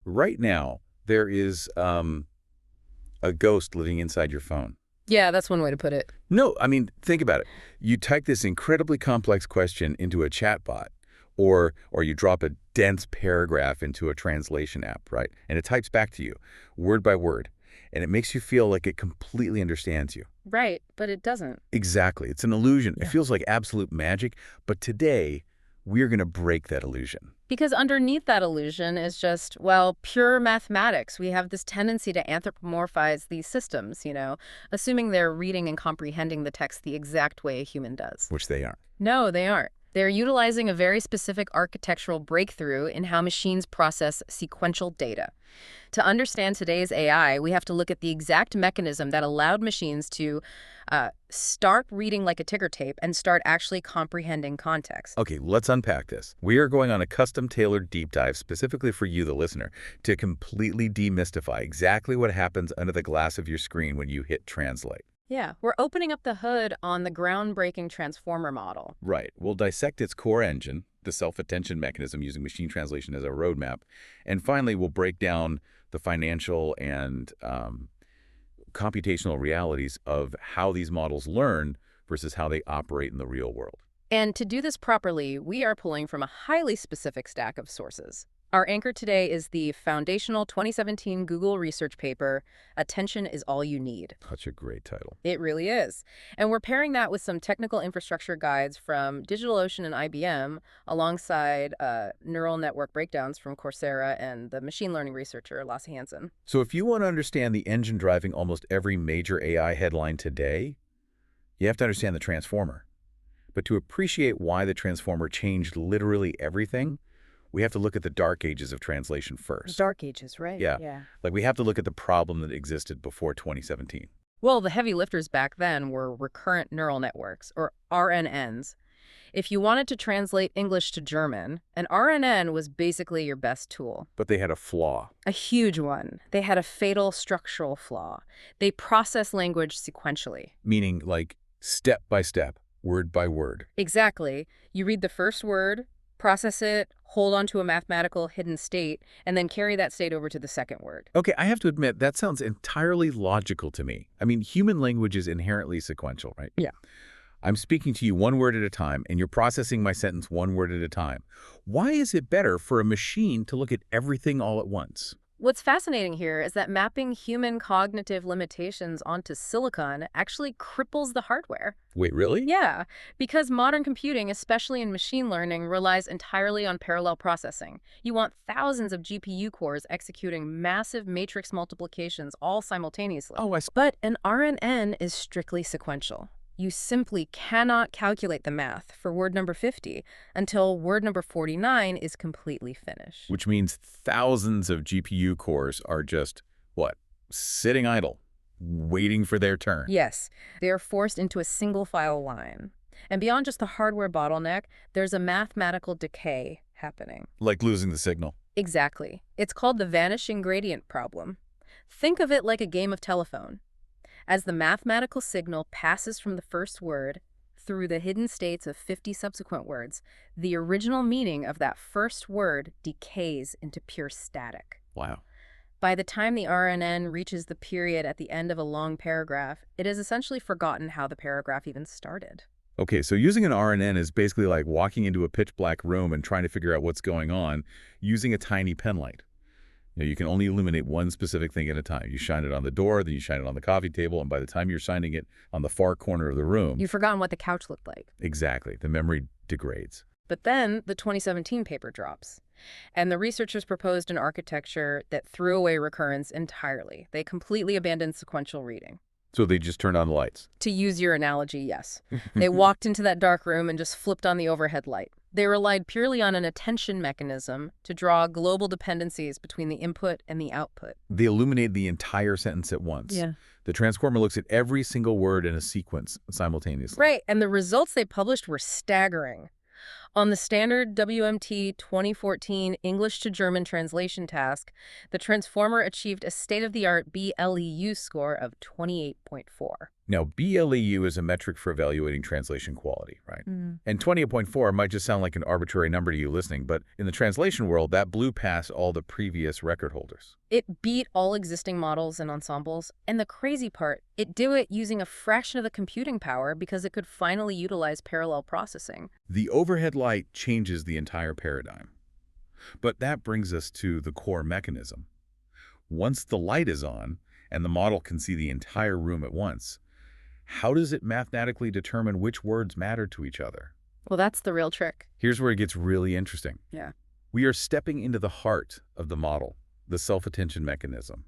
Right now, there is a ghost living inside your phone. Yeah, that's one way to put it. No, I mean, think about it. You type this incredibly complex question into a chatbot, or you drop a dense paragraph into a translation app, right? And it types back to you, word by word, and it makes you feel like it completely understands you. Right, but it doesn't. Exactly. It's an illusion. It Yeah. feels like absolute magic, but today, we're going to break that illusion. Because underneath that illusion is just, well, pure mathematics. We have this tendency to anthropomorphize these systems, assuming they're reading and comprehending the text the exact way a human does. Which they aren't. No, they aren't. They're utilizing a very specific architectural breakthrough in how machines process sequential data. To understand today's AI, we have to look at the exact mechanism that allowed machines to start reading like a ticker tape and start actually comprehending context. Okay, let's unpack this. We are going on a custom-tailored deep dive specifically for you, the listener, to completely demystify exactly what happens under the glass of your screen when you hit translate. Yeah, we're opening up the hood on the groundbreaking transformer model. Right. We'll dissect its core engine, the self-attention mechanism using machine translation as a roadmap, and finally we'll break down the financial and computational realities of how these models learn versus how they operate in the real world. And to do this properly, we are pulling from a highly specific stack of sources. Our anchor today is the foundational 2017 Google research paper, Attention is All You Need. Such a great title. It really is. And we're pairing that with some technical infrastructure guides from DigitalOcean and IBM, alongside neural network breakdowns from Coursera and the machine learning researcher, Lasse Hansen. So if you want to understand the engine driving almost every major AI headline today, you have to understand the transformer. But to appreciate why the transformer changed literally everything, we have to look at the dark ages of translation first. Dark ages, right? Yeah. Like we have to look at the problem that existed before 2017. Well, the heavy lifters back then were recurrent neural networks, or RNNs. If you wanted to translate English to German, an RNN was basically your best tool. But they had a flaw. A huge one. They had a fatal structural flaw. They process language sequentially. Meaning like step by step, word by word. Exactly. You read the first word, process it, hold on to a mathematical hidden state, and then carry that state over to the second word. Okay, I have to admit, that sounds entirely logical to me. I mean, human language is inherently sequential, right? Yeah. I'm speaking to you one word at a time, and you're processing my sentence one word at a time. Why is it better for a machine to look at everything all at once? What's fascinating here is that mapping human cognitive limitations onto silicon actually cripples the hardware. Wait, really? Yeah, because modern computing, especially in machine learning, relies entirely on parallel processing. You want thousands of GPU cores executing massive matrix multiplications all simultaneously. Oh, I see. But an RNN is strictly sequential. You simply cannot calculate the math for word number 50 until word number 49 is completely finished. Which means thousands of GPU cores are just, what, sitting idle, waiting for their turn. Yes, they are forced into a single file line. And beyond just the hardware bottleneck, there's a mathematical decay happening. Like losing the signal. Exactly. It's called the vanishing gradient problem. Think of it like a game of telephone. As the mathematical signal passes from the first word through the hidden states of 50 subsequent words, the original meaning of that first word decays into pure static. Wow. By the time the RNN reaches the period at the end of a long paragraph, it has essentially forgotten how the paragraph even started. Okay, so using an RNN is basically like walking into a pitch-black room and trying to figure out what's going on using a tiny pen light. You can only illuminate one specific thing at a time. You shine it on the door, then you shine it on the coffee table, and by the time you're shining it on the far corner of the room... You've forgotten what the couch looked like. Exactly. The memory degrades. But then the 2017 paper drops, and the researchers proposed an architecture that threw away recurrence entirely. They completely abandoned sequential reading. So they just turned on the lights. To use your analogy, yes. They walked into that dark room and just flipped on the overhead light. They relied purely on an attention mechanism to draw global dependencies between the input and the output. They illuminate the entire sentence at once. Yeah. The transformer looks at every single word in a sequence simultaneously. Right, and the results they published were staggering. On the standard WMT 2014 English to German translation task, the transformer achieved a state-of-the-art BLEU score of 28.4. Now, BLEU is a metric for evaluating translation quality, right? Mm. And 28.4 might just sound like an arbitrary number to you listening, but in the translation world, that blew past all the previous record holders. It beat all existing models and ensembles, and the crazy part, it did it using a fraction of the computing power because it could finally utilize parallel processing. The overhead light changes the entire paradigm. But that brings us to the core mechanism. Once the light is on, and the model can see the entire room at once, how does it mathematically determine which words matter to each other? Well, that's the real trick. Here's where it gets really interesting. Yeah. We are stepping into the heart of the model, the self-attention mechanism.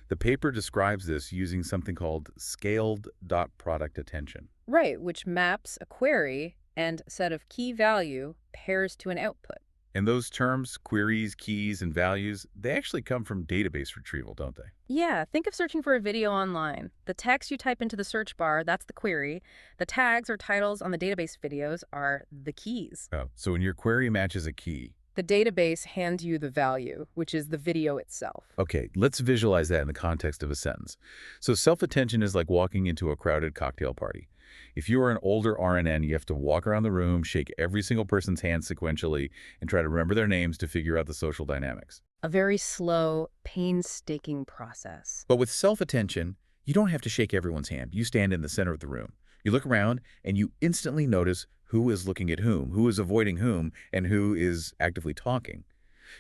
The paper describes this using something called scaled dot product attention. Right, which maps a query and a set of key value pairs to an output. And those terms, queries, keys, and values, they actually come from database retrieval, don't they? Yeah, think of searching for a video online. The text you type into the search bar, that's the query. The tags or titles on the database videos are the keys. Oh, so when your query matches a key. The database hands you the value, which is the video itself. Okay, let's visualize that in the context of a sentence. So self-attention is like walking into a crowded cocktail party. If you are an older RNN, you have to walk around the room, shake every single person's hand sequentially, and try to remember their names to figure out the social dynamics. A very slow, painstaking process. But with self-attention, you don't have to shake everyone's hand. You stand in the center of the room. You look around, and you instantly notice who is looking at whom, who is avoiding whom, and who is actively talking.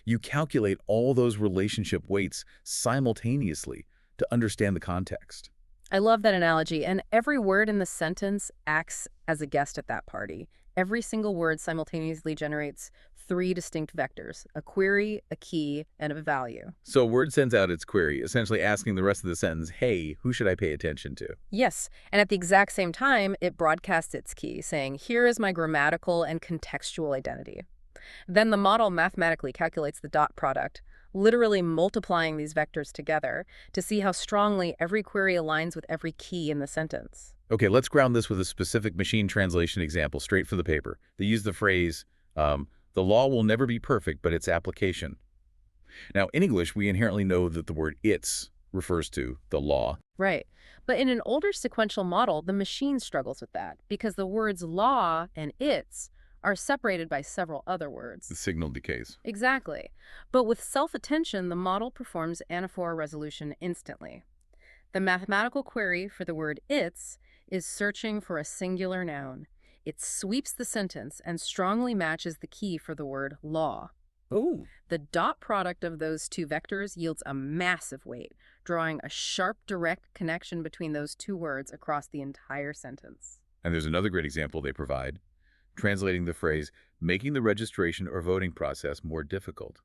You calculate all those relationship weights simultaneously to understand the context. I love that analogy, and every word in the sentence acts as a guest at that party. Every single word simultaneously generates 3 distinct vectors: a query, a key, and a value. So a word sends out its query, essentially asking the rest of the sentence, hey, who should I pay attention to? Yes, and at the exact same time, it broadcasts its key, saying, here is my grammatical and contextual identity. Then the model mathematically calculates the dot product, literally multiplying these vectors together to see how strongly every query aligns with every key in the sentence. Okay, let's ground this with a specific machine translation example straight from the paper. They use the phrase, the law will never be perfect, but its application. Now, in English, we inherently know that the word its refers to the law. Right. But in an older sequential model, the machine struggles with that because the words law and its are separated by several other words. The signal decays. Exactly. But with self-attention, the model performs anaphora resolution instantly. The mathematical query for the word its is searching for a singular noun. It sweeps the sentence and strongly matches the key for the word law. Oh. The dot product of those two vectors yields a massive weight, drawing a sharp, direct connection between those two words across the entire sentence. And there's another great example they provide, translating the phrase, making the registration or voting process more difficult.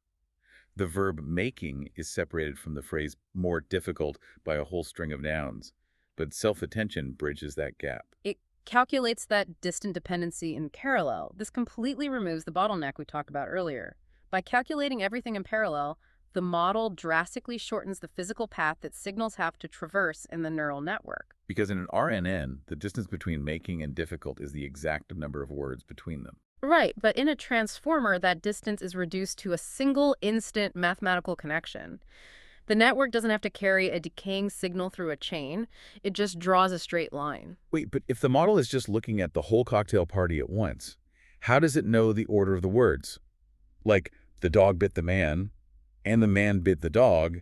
The verb making is separated from the phrase more difficult by a whole string of nouns, but self-attention bridges that gap. It calculates that distant dependency in parallel. This completely removes the bottleneck we talked about earlier. By calculating everything in parallel, the model drastically shortens the physical path that signals have to traverse in the neural network. Because in an RNN, the distance between making and difficult is the exact number of words between them. Right, but in a transformer, that distance is reduced to a single instant mathematical connection. The network doesn't have to carry a decaying signal through a chain. It just draws a straight line. Wait, but if the model is just looking at the whole cocktail party at once, how does it know the order of the words? Like, the dog bit the man, and the man bit the dog,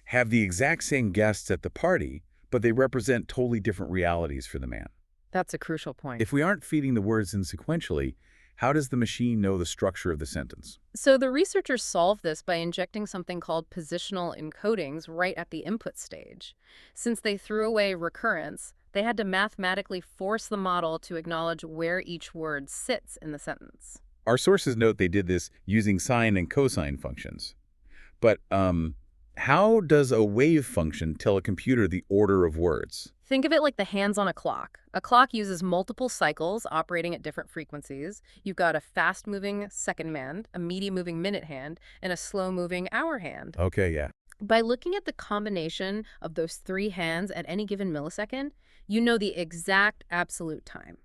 have the exact same guests at the party, but they represent totally different realities for the man. That's a crucial point. If we aren't feeding the words in sequentially, how does the machine know the structure of the sentence? So the researchers solved this by injecting something called positional encodings right at the input stage. Since they threw away recurrence, they had to mathematically force the model to acknowledge where each word sits in the sentence. Our sources note they did this using sine and cosine functions. But how does a wave function tell a computer the order of words? Think of it like the hands on a clock. A clock uses multiple cycles operating at different frequencies. You've got a fast-moving second hand, a medium-moving minute hand, and a slow-moving hour hand. Okay, yeah. By looking at the combination of those 3 hands at any given millisecond, you know the exact absolute time.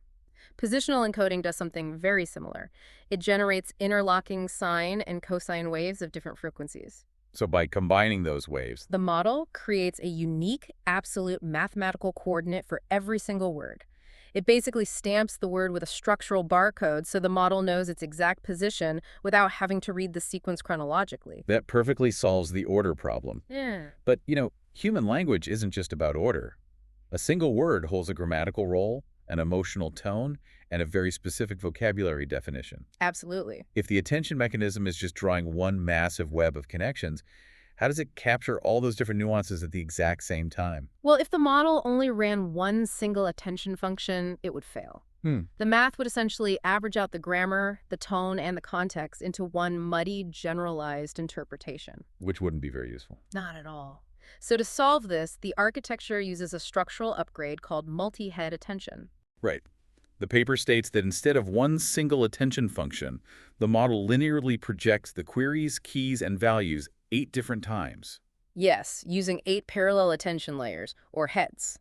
Positional encoding does something very similar. It generates interlocking sine and cosine waves of different frequencies. So by combining those waves, The model creates a unique, absolute mathematical coordinate for every single word. It basically stamps the word with a structural barcode so the model knows its exact position without having to read the sequence chronologically. that perfectly solves the order problem. Yeah. But, human language isn't just about order. A single word holds a grammatical role, an emotional tone, and a very specific vocabulary definition. Absolutely. If the attention mechanism is just drawing one massive web of connections, how does it capture all those different nuances at the exact same time? Well, if the model only ran one single attention function, it would fail. The math would essentially average out the grammar, the tone, and the context into one muddy, generalized interpretation. Which wouldn't be very useful. Not at all. So to solve this, the architecture uses a structural upgrade called multi-head attention. Right. The paper states that instead of one single attention function, the model linearly projects the queries, keys, and values 8 different times. Yes, using 8 parallel attention layers, or heads.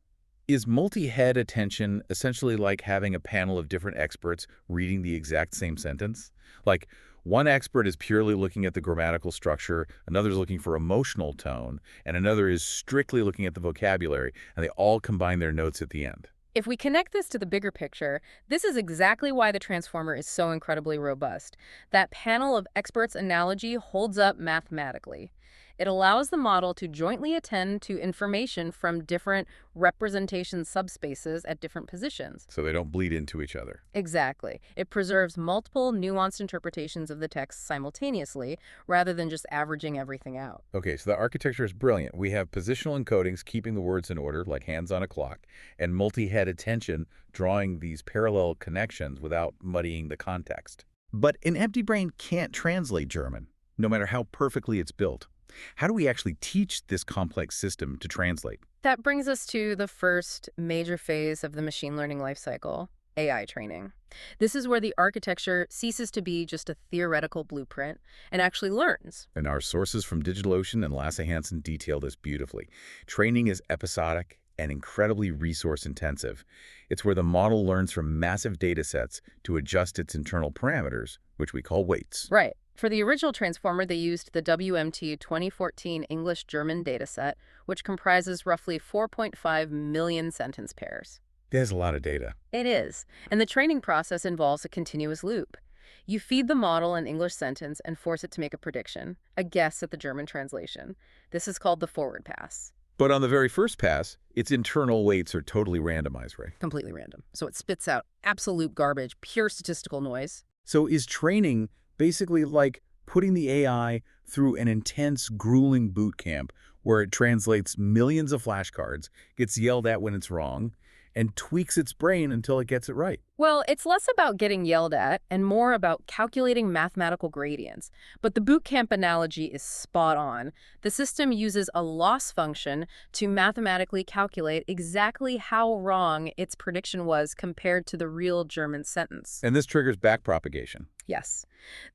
Is multi-head attention essentially like having a panel of different experts reading the exact same sentence? Like, one expert is purely looking at the grammatical structure, another's looking for emotional tone, and another is strictly looking at the vocabulary, and they all combine their notes at the end. If we connect this to the bigger picture, this is exactly why the transformer is so incredibly robust. That panel of experts analogy holds up mathematically. It allows the model to jointly attend to information from different representation subspaces at different positions. So they don't bleed into each other. Exactly. It preserves multiple nuanced interpretations of the text simultaneously, rather than just averaging everything out. Okay, so the architecture is brilliant. We have positional encodings keeping the words in order, like hands on a clock, and multi-head attention drawing these parallel connections without muddying the context. But an empty brain can't translate German, no matter how perfectly it's built. How do we actually teach this complex system to translate? That brings us to the first major phase of the machine learning lifecycle, AI training. This is where the architecture ceases to be just a theoretical blueprint and actually learns. And our sources from DigitalOcean and Lasse Hansen detail this beautifully. Training is episodic and incredibly resource-intensive. It's where the model learns from massive data sets to adjust its internal parameters, which we call weights. Right. For the original transformer, they used the WMT 2014 English-German dataset, which comprises roughly 4.5 million sentence pairs. There's a lot of data. It is. And the training process involves a continuous loop. You feed the model an English sentence and force it to make a prediction, a guess at the German translation. This is called the forward pass. But on the very first pass, its internal weights are totally randomized, right? Completely random. So it spits out absolute garbage, pure statistical noise. So is training basically like putting the AI through an intense, grueling boot camp where it translates millions of flashcards, gets yelled at when it's wrong, and tweaks its brain until it gets it right? Well, it's less about getting yelled at and more about calculating mathematical gradients. But the boot camp analogy is spot on. The system uses a loss function to mathematically calculate exactly how wrong its prediction was compared to the real German sentence. And this triggers backpropagation. Yes.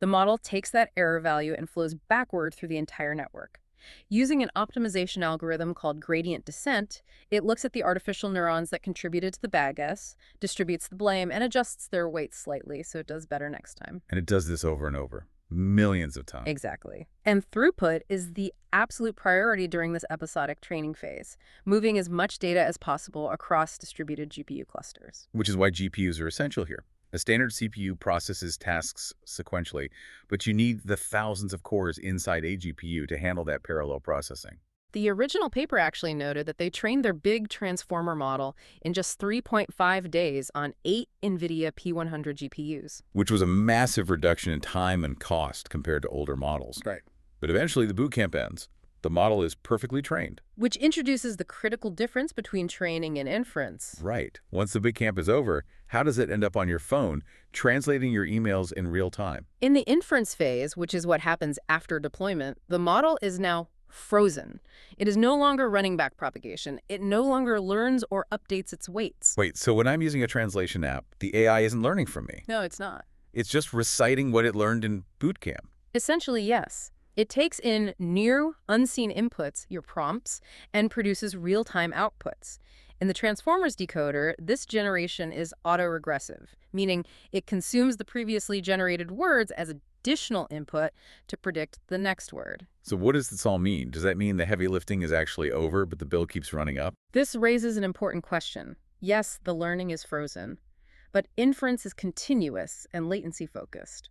The model takes that error value and flows backward through the entire network. Using an optimization algorithm called gradient descent, it looks at the artificial neurons that contributed to the bad guess, distributes the blame, and adjusts their weights slightly so it does better next time. And it does this over and over, millions of times. Exactly. And throughput is the absolute priority during this episodic training phase, moving as much data as possible across distributed GPU clusters. Which is why GPUs are essential here. A standard CPU processes tasks sequentially, but you need the thousands of cores inside a GPU to handle that parallel processing. The original paper actually noted that they trained their big transformer model in just 3.5 days on 8 NVIDIA P100 GPUs. Which was a massive reduction in time and cost compared to older models. Right. But eventually the boot camp ends. The model is perfectly trained. Which introduces the critical difference between training and inference. Right. Once the boot camp is over, how does it end up on your phone, translating your emails in real time? In the inference phase, which is what happens after deployment, the model is now frozen. It is no longer running backpropagation. It no longer learns or updates its weights. Wait, so when I'm using a translation app, the AI isn't learning from me? No, it's not. It's just reciting what it learned in boot camp. Essentially, yes. It takes in new, unseen inputs, your prompts, and produces real-time outputs. In the Transformers decoder, this generation is autoregressive, meaning it consumes the previously generated words as additional input to predict the next word. So what does this all mean? Does that mean the heavy lifting is actually over, but the bill keeps running up? This raises an important question. Yes, the learning is frozen, but inference is continuous and latency-focused.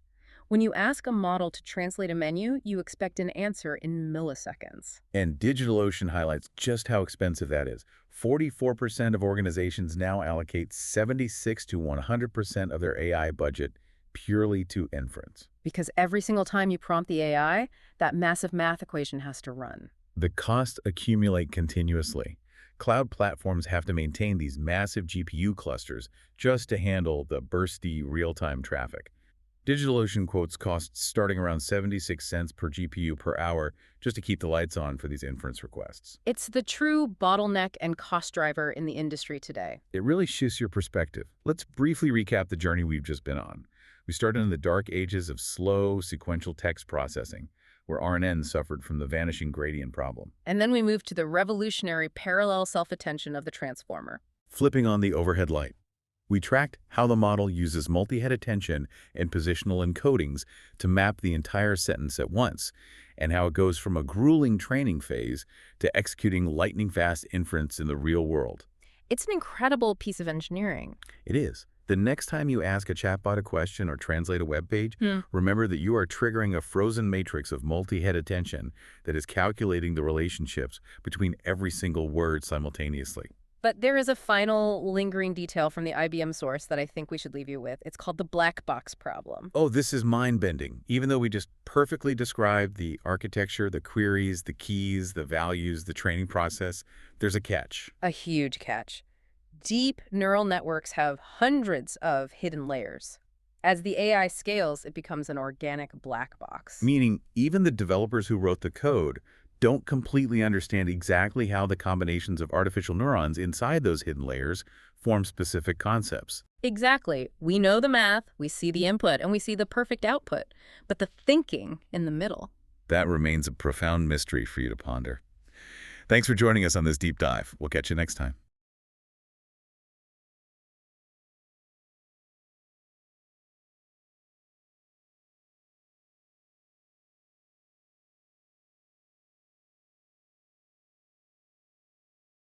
When you ask a model to translate a menu, you expect an answer in milliseconds. And DigitalOcean highlights just how expensive that is. 44% of organizations now allocate 76 to 100% of their AI budget purely to inference. Because every single time you prompt the AI, that massive math equation has to run. The costs accumulate continuously. Cloud platforms have to maintain these massive GPU clusters just to handle the bursty real-time traffic. DigitalOcean quotes costs starting around 76 cents per GPU per hour just to keep the lights on for these inference requests. It's the true bottleneck and cost driver in the industry today. It really shifts your perspective. Let's briefly recap the journey we've just been on. We started in the dark ages of slow, sequential text processing, where RNN suffered from the vanishing gradient problem. And then we moved to the revolutionary parallel self-attention of the transformer. Flipping on the overhead light. We tracked how the model uses multi-head attention and positional encodings to map the entire sentence at once, and how it goes from a grueling training phase to executing lightning-fast inference in the real world. It's an incredible piece of engineering. It is. The next time you ask a chatbot a question or translate a web page, remember that you are triggering a frozen matrix of multi-head attention that is calculating the relationships between every single word simultaneously. But there is a final lingering detail from the IBM source that I think we should leave you with. It's called the black box problem. Oh, this is mind-bending. Even though we just perfectly described the architecture, the queries, the keys, the values, the training process, there's a catch. A huge catch. Deep neural networks have hundreds of hidden layers. As the AI scales, it becomes an organic black box. Meaning, even the developers who wrote the code don't completely understand exactly how the combinations of artificial neurons inside those hidden layers form specific concepts. Exactly. We know the math, we see the input, and we see the perfect output. But the thinking in the middle. That remains a profound mystery for you to ponder. Thanks for joining us on this deep dive. We'll catch you next time.